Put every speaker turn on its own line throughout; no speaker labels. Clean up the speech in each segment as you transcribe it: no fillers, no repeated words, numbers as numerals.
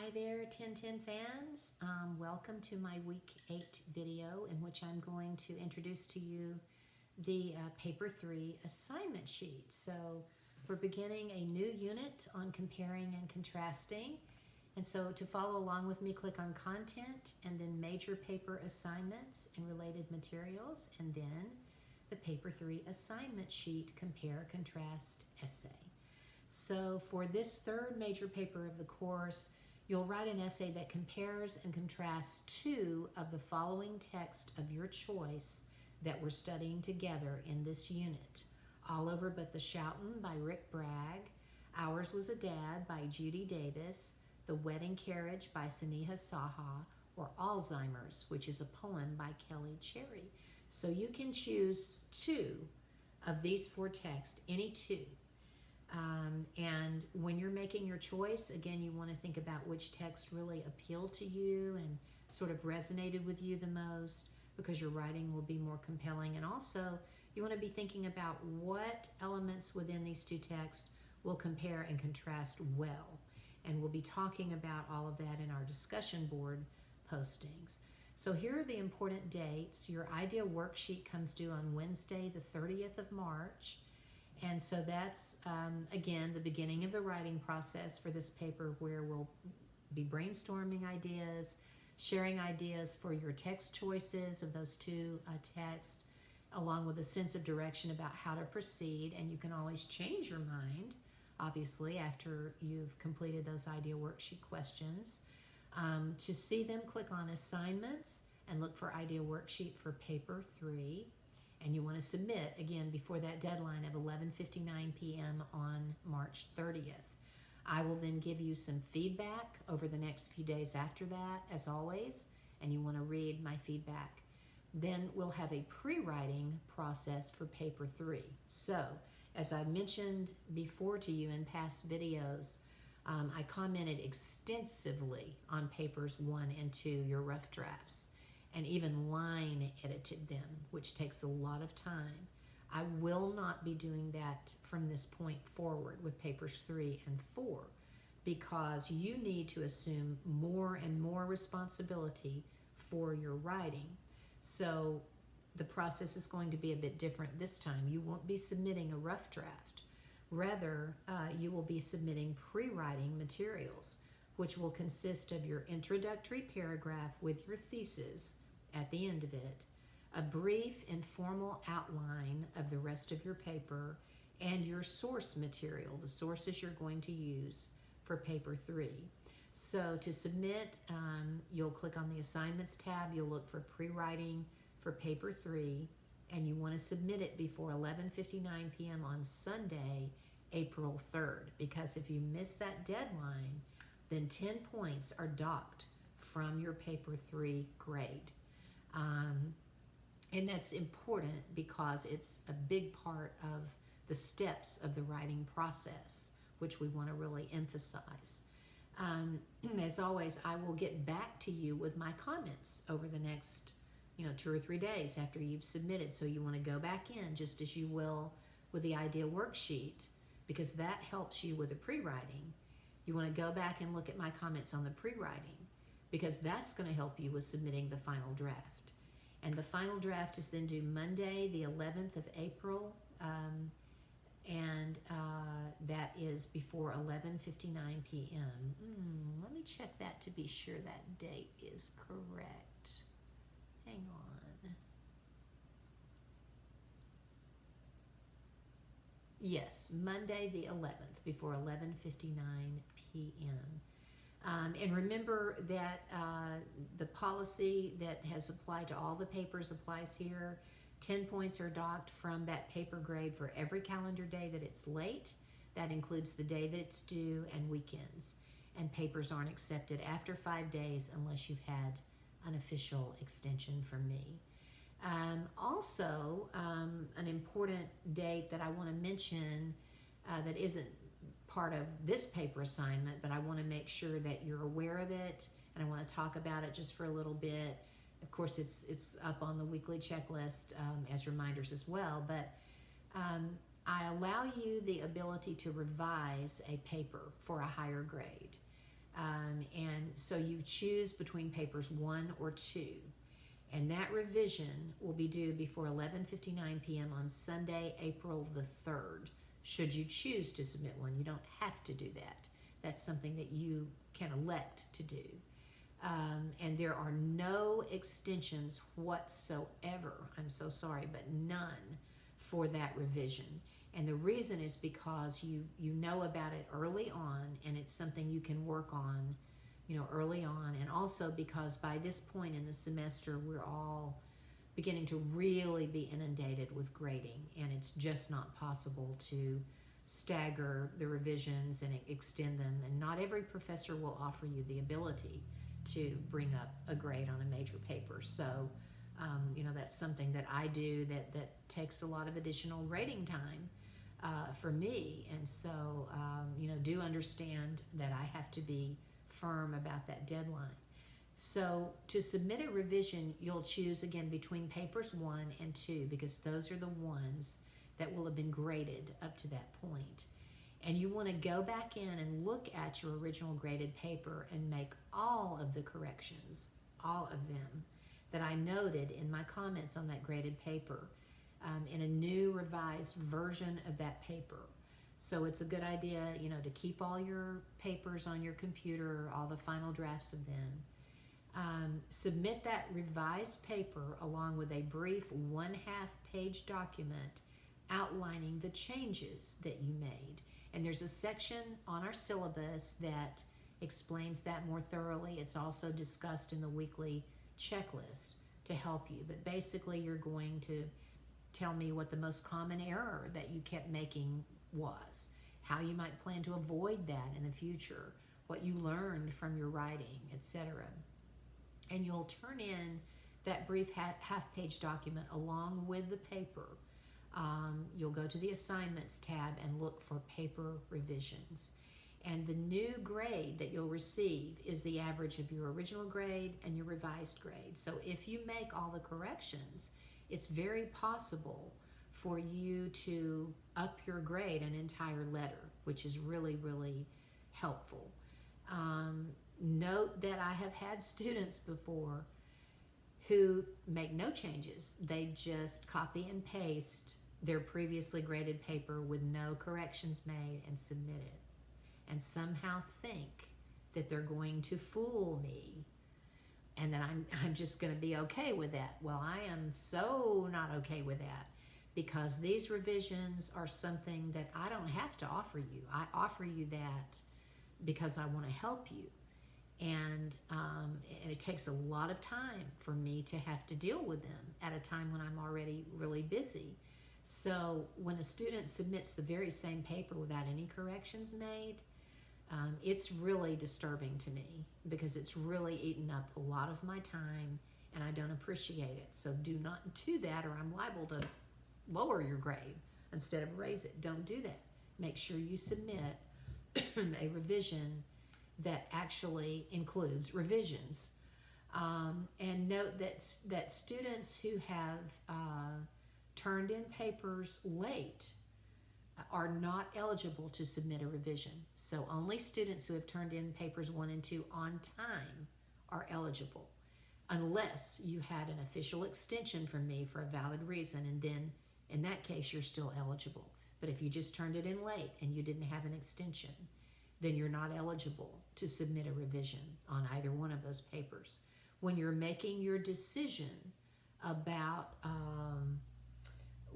Hi there, 1010 fans. Welcome to my week 8 video in which I'm going to introduce to you the paper 3 assignment sheet. So we're beginning a new unit on comparing and contrasting. And so to follow along with me, click on content and then major paper assignments and related materials, and then the paper 3 assignment sheet, compare, contrast, essay. So for this third major paper of the course, you'll write an essay that compares and contrasts two of the following text of your choice that we're studying together in this unit: All Over But the Shoutin' by Rick Bragg, Ours Was a Dad by Judy Davis, The Wedding Carriage by Sneha Saha, or Alzheimer's, which is a poem by Kelly Cherry. So you can choose two of these four texts, any two. And when you're making your choice, again, you want to think about which text really appealed to you and sort of resonated with you the most, because your writing will be more compelling. And also, you want to be thinking about what elements within these two texts will compare and contrast well. And we'll be talking about all of that in our discussion board postings. So here are the important dates. Your idea worksheet comes due on Wednesday, the 30th of March. And so that's, again, the beginning of the writing process for this paper, where we'll be brainstorming ideas, sharing ideas for your text choices of those two texts, along with a sense of direction about how to proceed. And you can always change your mind, obviously, after you've completed those idea worksheet questions. To see them, click on assignments and look for idea worksheet for paper 3. And you want to submit, again, before that deadline of 11:59 p.m. on March 30th. I will then give you some feedback over the next few days after that, as always, and you want to read my feedback. Then we'll have a pre-writing process for paper 3. So, as I mentioned before to you in past videos, I commented extensively on papers 1 and 2, your rough drafts, and even line edited them, which takes a lot of time. I will not be doing that from this point forward with papers 3 and 4, because you need to assume more and more responsibility for your writing. So the process is going to be a bit different this time. You won't be submitting a rough draft. Rather, you will be submitting pre-writing materials, which will consist of your introductory paragraph with your thesis at the end of it, a brief informal outline of the rest of your paper, and your source material, the sources you're going to use for paper 3. So to submit, you'll click on the assignments tab, you'll look for pre-writing for paper 3, and you want to submit it before 11:59 p.m. on Sunday, April 3rd, because if you miss that deadline, then 10 points are docked from your paper 3 grade. And that's important because it's a big part of the steps of the writing process, which we want to really emphasize. As always, I will get back to you with my comments over the next 2 or 3 days after you've submitted. So you want to go back in just as you will with the idea worksheet, because that helps you with the pre-writing. You want to go back and look at my comments on the pre-writing, because that's going to help you with submitting the final draft. And the final draft is then due Monday, the 11th of April, and that is before 11:59 p.m. Let me check that to be sure that date is correct. Hang on. Yes, Monday the 11th, before 11:59 p.m. And remember that the policy that has applied to all the papers applies here. 10 points are docked from that paper grade for every calendar day that it's late. That includes the day that it's due and weekends. And papers aren't accepted after 5 days unless you've had an official extension from me. Also, an important date that I want to mention that isn't part of this paper assignment, but I want to make sure that you're aware of it, and I want to talk about it just for a little bit. Of course, it's up on the weekly checklist as reminders as well, but I allow you the ability to revise a paper for a higher grade. And so you choose between papers 1 or 2. And that revision will be due before 11:59 p.m. on Sunday, April the 3rd. Should you choose to submit one, you don't have to do that. That's something that you can elect to do. And there are no extensions whatsoever. I'm so sorry, but none for that revision. And the reason is because you know about it early on, and it's something you can work on, early on. And also because by this point in the semester, we're all beginning to really be inundated with grading, and it's just not possible to stagger the revisions and extend them. And not every professor will offer you the ability to bring up a grade on a major paper. So, that's something that I do that takes a lot of additional grading time for me. And so, do understand that I have to be firm about that deadline. So to submit a revision, you'll choose again between papers 1 and 2, because those are the ones that will have been graded up to that point. And you want to go back in and look at your original graded paper and make all of the corrections, all of them, that I noted in my comments on that graded paper in a new revised version of that paper. So it's a good idea, to keep all your papers on your computer, all the final drafts of them. Submit that revised paper along with a brief 1/2 page document outlining the changes that you made. And there's a section on our syllabus that explains that more thoroughly. It's also discussed in the weekly checklist to help you. But basically, you're going to tell me what the most common error that you kept making was, how you might plan to avoid that in the future, what you learned from your writing, etc. And you'll turn in that brief half-page document along with the paper. You'll go to the assignments tab and look for paper revisions. And the new grade that you'll receive is the average of your original grade and your revised grade. So if you make all the corrections, it's very possible for you to up your grade an entire letter, which is really, really helpful. Note that I have had students before who make no changes. They just copy and paste their previously graded paper with no corrections made and submit it, and somehow think that they're going to fool me and that I'm just going to be okay with that. Well, I am so not okay with that, because these revisions are something that I don't have to offer you. I offer you that because I want to help you. And it takes a lot of time for me to have to deal with them at a time when I'm already really busy. So when a student submits the very same paper without any corrections made, it's really disturbing to me, because it's really eaten up a lot of my time, and I don't appreciate it. So do not do that, or I'm liable to lower your grade instead of raise it. Don't do that. Make sure you submit a revision that actually includes revisions. And note that students who have turned in papers late are not eligible to submit a revision. So only students who have turned in papers 1 and 2 on time are eligible, unless you had an official extension from me for a valid reason, and then in that case you're still eligible. But if you just turned it in late and you didn't have an extension, then you're not eligible to submit a revision on either one of those papers. When you're making your decision about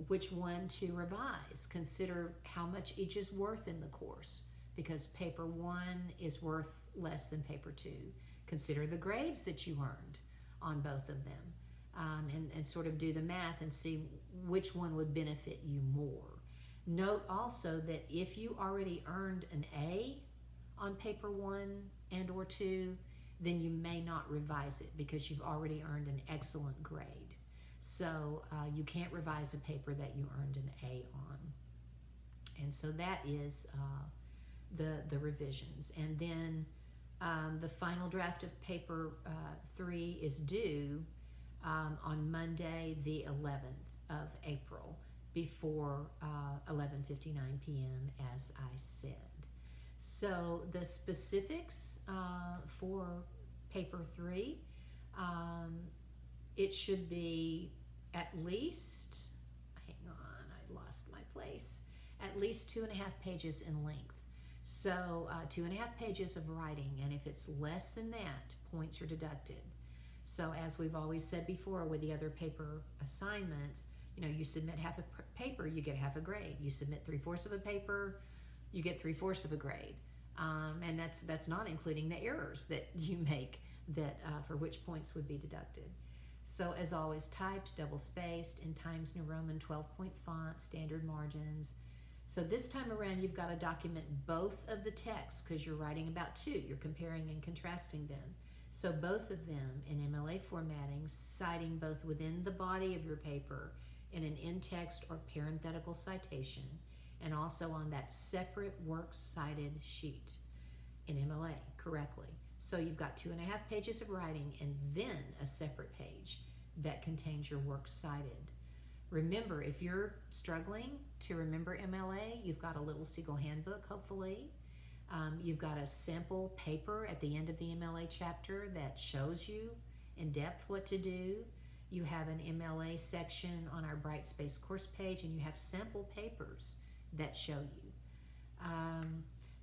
which one to revise, consider how much each is worth in the course, because paper 1 is worth less than paper 2. Consider the grades that you earned on both of them, and sort of do the math and see which one would benefit you more. Note also that if you already earned an A on paper 1 and or 2, then you may not revise it because you've already earned an excellent grade. So you can't revise a paper that you earned an A on. And so that is the revisions. And then the final draft of paper 3 is due on Monday the 11th of April before 11:59 p.m. as I said. So the specifics for paper 3, it should be at least, hang on, I lost my place, at least 2.5 pages in length. So 2.5 pages of writing, and if it's less than that, points are deducted. So as we've always said before with the other paper assignments, you submit half a paper, you get half a grade. You submit 3/4 of a paper, you get 3/4 of a grade. And that's not including the errors that you make that for which points would be deducted. So as always, typed, double-spaced, in Times New Roman 12-point font, standard margins. So this time around, you've got to document both of the texts because you're writing about two. You're comparing and contrasting them. So both of them in MLA formatting, citing both within the body of your paper in an in-text or parenthetical citation, and also on that separate works cited sheet in MLA correctly. So you've got 2.5 pages of writing and then a separate page that contains your works cited. Remember, if you're struggling to remember MLA, you've got a little Siegel handbook, hopefully. You've got a sample paper at the end of the MLA chapter that shows you in depth what to do. You have an MLA section on our Brightspace course page, and you have sample papers that show you.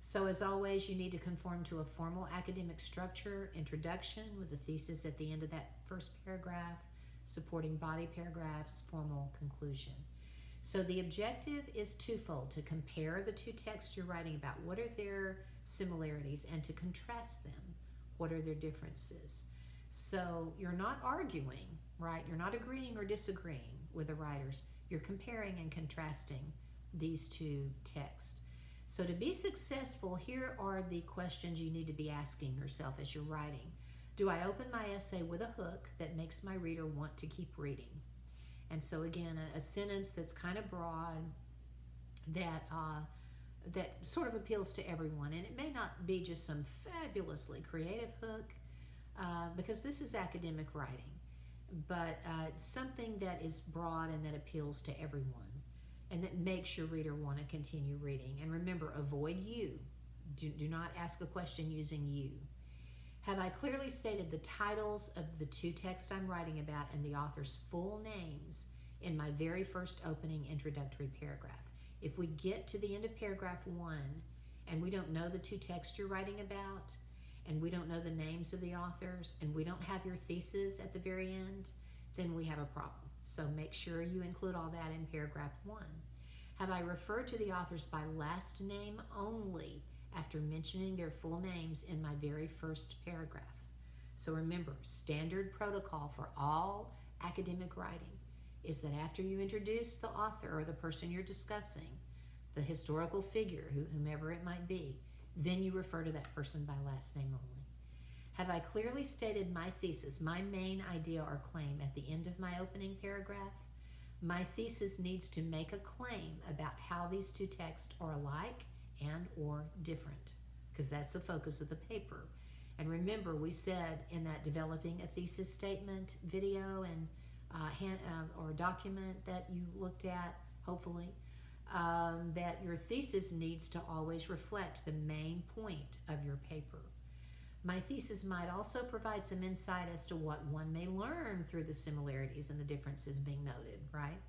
So as always, you need to conform to a formal academic structure, introduction with a thesis at the end of that first paragraph, supporting body paragraphs, formal conclusion. So the objective is twofold: to compare the two texts you're writing about. What are their similarities? And to contrast them. What are their differences? So you're not arguing, right? You're not agreeing or disagreeing with the writers. You're comparing and contrasting these two texts. So to be successful, here are the questions you need to be asking yourself as you're writing. Do I open my essay with a hook that makes my reader want to keep reading? And so again, a sentence that's kind of broad, that sort of appeals to everyone. And it may not be just some fabulously creative hook, because this is academic writing, but something that is broad and that appeals to everyone, and that makes your reader want to continue reading. And remember, avoid you. Do not ask a question using you. Have I clearly stated the titles of the two texts I'm writing about and the author's full names in my very first opening introductory paragraph? If we get to the end of paragraph 1 and we don't know the two texts you're writing about, and we don't know the names of the authors, and we don't have your thesis at the very end, then we have a problem. So make sure you include all that in paragraph 1. Have I referred to the authors by last name only after mentioning their full names in my very first paragraph? So remember, standard protocol for all academic writing is that after you introduce the author or the person you're discussing, the historical figure, whomever it might be, then you refer to that person by last name only. Have I clearly stated my thesis, my main idea or claim at the end of my opening paragraph? My thesis needs to make a claim about how these two texts are alike and or different, because that's the focus of the paper. And remember, we said in that developing a thesis statement video and or document that you looked at, hopefully, that your thesis needs to always reflect the main point of your paper. My thesis might also provide some insight as to what one may learn through the similarities and the differences being noted, right?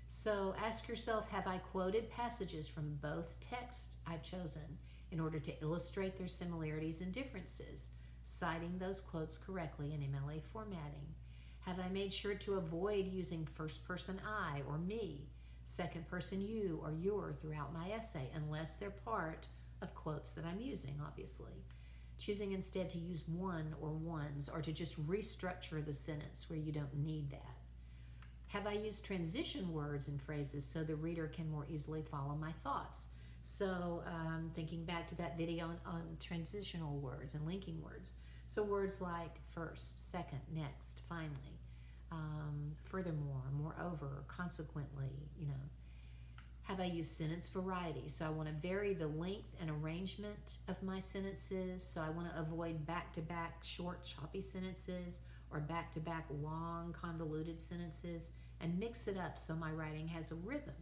So ask yourself, have I quoted passages from both texts I've chosen in order to illustrate their similarities and differences, citing those quotes correctly in MLA formatting? Have I made sure to avoid using first person I or me, second person you or your throughout my essay, unless they're part of quotes that I'm using, obviously? Choosing instead to use one or ones, or to just restructure the sentence where you don't need that. Have I used transition words and phrases so the reader can more easily follow my thoughts? So thinking back to that video on transitional words and linking words. So words like first, second, next, finally, furthermore, moreover, consequently, Have I used sentence variety? So I want to vary the length and arrangement of my sentences. So I want to avoid back-to-back short, choppy sentences or back-to-back long, convoluted sentences, and mix it up so my writing has a rhythm.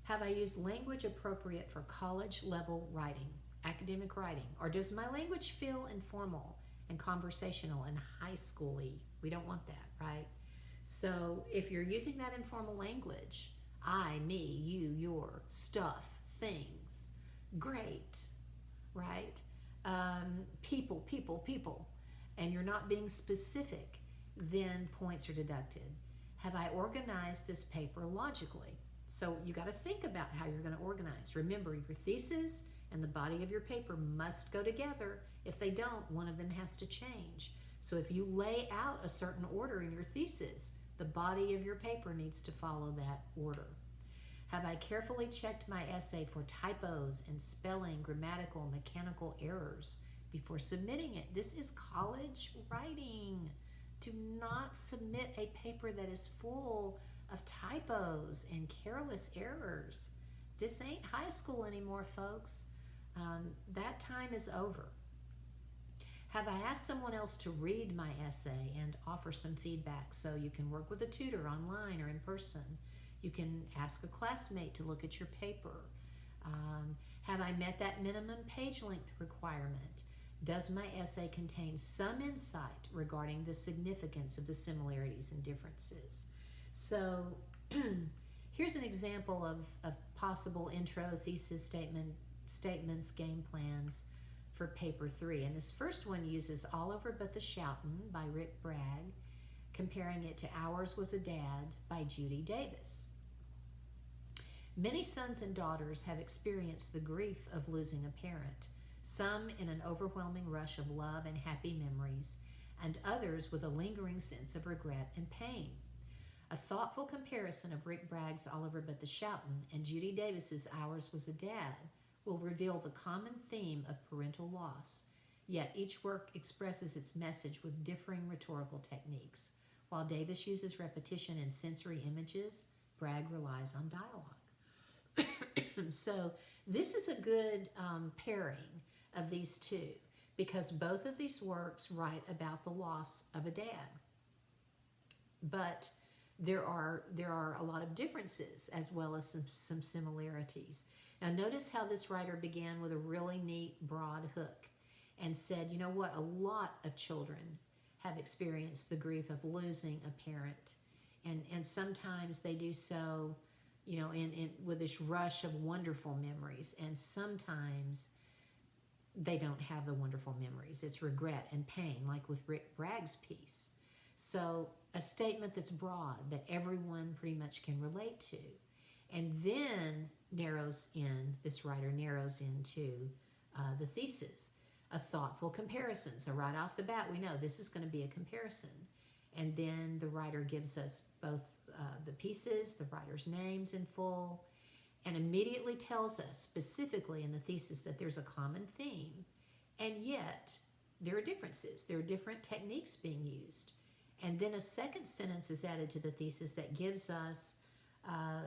Have I used language appropriate for college-level writing? academic writing? Or does my language feel informal and conversational and high schooly? We don't want that, right? So if you're using that informal language, I, me, you, your, stuff, things, great, right? People, people, people, and you're not being specific, then points are deducted. Have I organized this paper logically? So you got to think about how you're going to organize. Remember, your thesis and the body of your paper must go together. If they don't, one of them has to change. So if you lay out a certain order in your thesis, the body of your paper needs to follow that order. Have I carefully checked my essay for typos and spelling, grammatical, mechanical errors before submitting it? This is college writing. Do not submit a paper that is full of typos and careless errors. This ain't high school anymore, folks. That time is over. Have I asked someone else to read my essay and offer some feedback? So you can work with a tutor online or in person. You can ask a classmate to look at your paper. Have I met that minimum page length requirement? Does my essay contain some insight regarding the significance of the similarities and differences? So here's an example of possible intro, thesis statements, game plans for paper 3. And this first one uses All Over But the Shoutin' by Rick Bragg, comparing it to Ours Was a Dad by Judy Davis. Many sons and daughters have experienced the grief of losing a parent, some in an overwhelming rush of love and happy memories, and others with a lingering sense of regret and pain. A thoughtful comparison of Rick Bragg's All Over But the Shoutin' and Judy Davis's Ours Was a Dad will reveal the common theme of parental loss, yet each work expresses its message with differing rhetorical techniques. While Davis uses repetition and sensory images, Bragg relies on dialogue. So this is a good pairing of these two, because both of these works write about the loss of a dad. But there are a lot of differences as well as some similarities. Now notice how this writer began with a really neat broad hook and said, you know what, a lot of children have experienced the grief of losing a parent. And sometimes they do so, you know, in with this rush of wonderful memories, and sometimes they don't have the wonderful memories. It's regret and pain, like with Rick Bragg's piece. So a statement that's broad, that everyone pretty much can relate to, and then this writer narrows into the thesis, a thoughtful comparison. So right off the bat, we know this is going to be a comparison. And then the writer gives us both the pieces, the writer's names in full, and immediately tells us specifically in the thesis that there's a common theme, and yet there are differences. There are different techniques being used. And then a second sentence is added to the thesis that gives us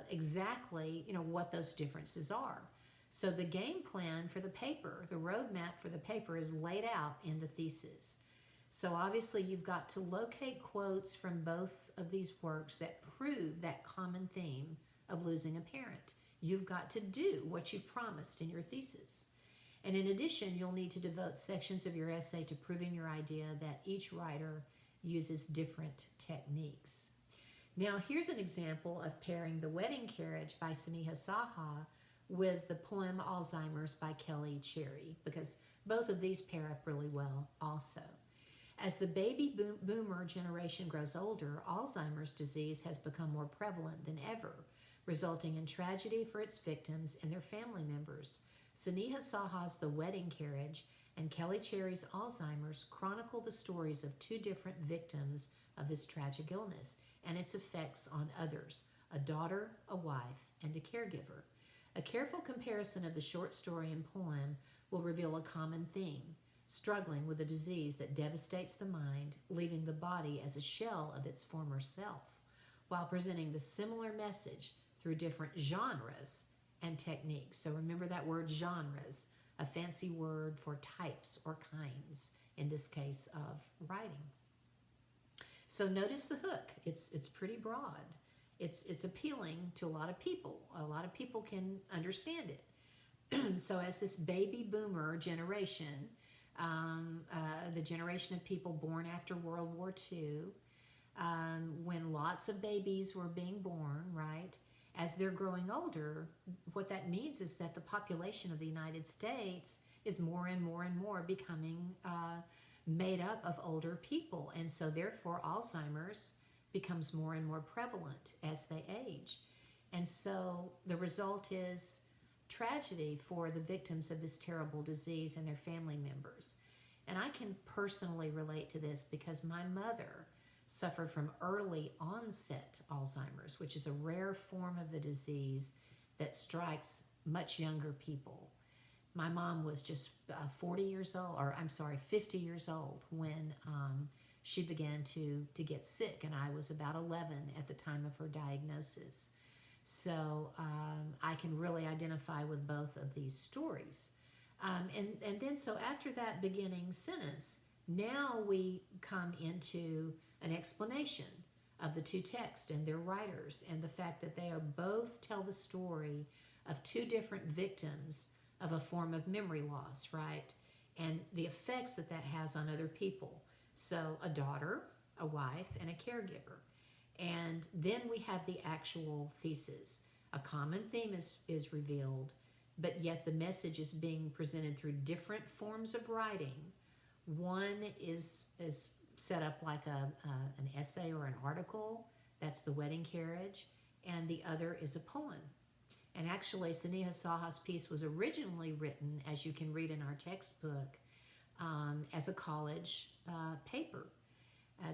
exactly, you know, what those differences are. So the game plan for the paper, the roadmap for the paper, is laid out in the thesis. So obviously you've got to locate quotes from both of these works that prove that common theme of losing a parent. You've got to do what you've promised in your thesis. And in addition, you'll need to devote sections of your essay to proving your idea that each writer uses different techniques. Now here's an example of pairing The Wedding Carriage by Sneha Saha with the poem Alzheimer's by Kelly Cherry, because both of these pair up really well also. As the baby boomer generation grows older, Alzheimer's disease has become more prevalent than ever, resulting in tragedy for its victims and their family members. Sneha Saha's The Wedding Carriage and Kelly Cherry's Alzheimer's chronicle the stories of two different victims of this tragic illness and its effects on others, a daughter, a wife, and a caregiver. A careful comparison of the short story and poem will reveal a common theme: struggling with a disease that devastates the mind, leaving the body as a shell of its former self, while presenting the similar message through different genres and techniques. So remember that word genres, a fancy word for types or kinds, in this case of writing. So notice the hook. It's pretty broad. It's appealing to a lot of people. A lot of people can understand it. So as this baby boomer generation, the generation of people born after World War II, when lots of babies were being born, right? As they're growing older, what that means is that the population of the United States is more and more and more becoming made up of older people. And so therefore Alzheimer's becomes more and more prevalent as they age. And so the result is tragedy for the victims of this terrible disease and their family members. And I can personally relate to this because my mother suffered from early onset Alzheimer's, which is a rare form of the disease that strikes much younger people. My mom was just 50 years old when she began to get sick, and I was about 11 at the time of her diagnosis. So I can really identify with both of these stories. And then so after that beginning sentence, now we come into an explanation of the two texts and their writers, and the fact that they are both tell the story of two different victims of a form of memory loss, right? And the effects that that has on other people. So a daughter, a wife, and a caregiver. And then we have the actual thesis. A common theme is revealed, but yet the message is being presented through different forms of writing. One is set up like an essay or an article. That's the wedding carriage. And the other is a poem. And actually, Sneha Saha's piece was originally written, as you can read in our textbook, as a college paper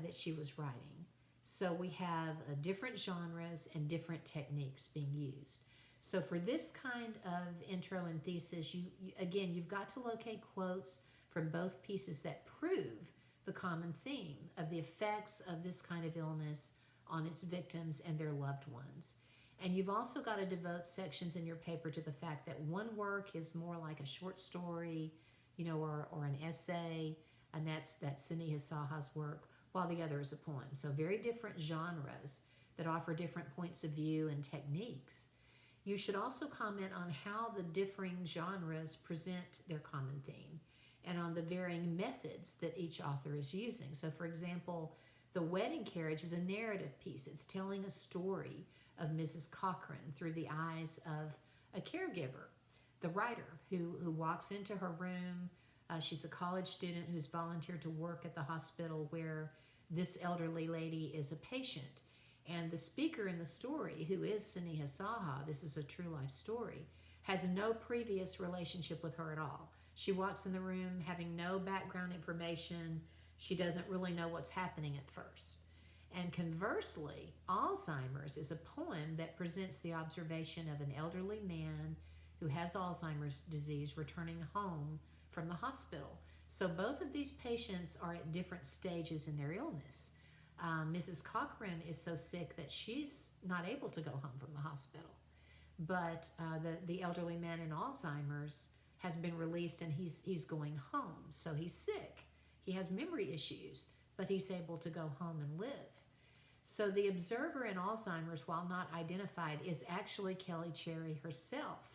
that she was writing. So we have different genres and different techniques being used. So for this kind of intro and thesis, again, you've got to locate quotes from both pieces that prove the common theme of the effects of this kind of illness on its victims and their loved ones. And you've also got to devote sections in your paper to the fact that one work is more like a short story, or an essay, and that's Sneha Saha's work, while the other is a poem. So very different genres that offer different points of view and techniques. You should also comment on how the differing genres present their common theme and on the varying methods that each author is using. So for example, The Wedding Carriage is a narrative piece. It's telling a story of Mrs. Cochran through the eyes of a caregiver, the writer, who walks into her room. She's a college student who's volunteered to work at the hospital where this elderly lady is a patient. And the speaker in the story, who is Sneha Saha, this is a true life story, has no previous relationship with her at all. She walks in the room having no background information. She doesn't really know what's happening at first. And conversely, Alzheimer's is a poem that presents the observation of an elderly man who has Alzheimer's disease returning home from the hospital. So both of these patients are at different stages in their illness. Mrs. Cochran is so sick that she's not able to go home from the hospital. But the elderly man in Alzheimer's has been released and he's going home. So he's sick. He has memory issues, but he's able to go home and live. So the observer in Alzheimer's, while not identified, is actually Kelly Cherry herself,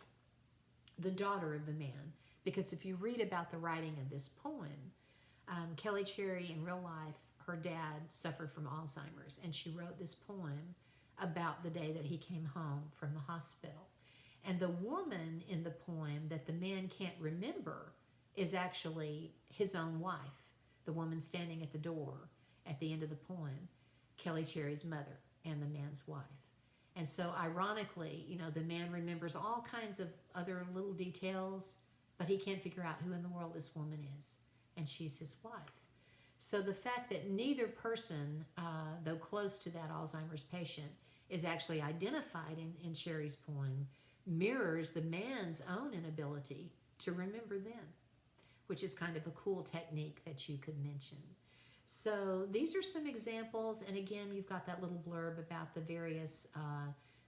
the daughter of the man. Because if you read about the writing of this poem, Kelly Cherry in real life, her dad suffered from Alzheimer's, and she wrote this poem about the day that he came home from the hospital. And the woman in the poem that the man can't remember is actually his own wife, the woman standing at the door at the end of the poem, Kelly Cherry's mother and the man's wife. And so ironically, the man remembers all kinds of other little details, but he can't figure out who in the world this woman is, and she's his wife. So the fact that neither person, though close to that Alzheimer's patient, is actually identified in Cherry's poem mirrors the man's own inability to remember them, which is kind of a cool technique that you could mention. So these are some examples, and again, you've got that little blurb about the various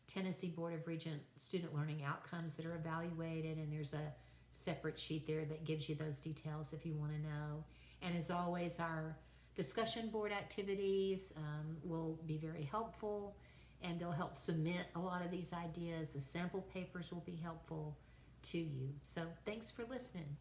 Tennessee Board of Regent student learning outcomes that are evaluated, and there's a separate sheet there that gives you those details if you want to know. And as always, our discussion board activities will be very helpful, and they'll help cement a lot of these ideas. The sample papers will be helpful. to you. So thanks for listening.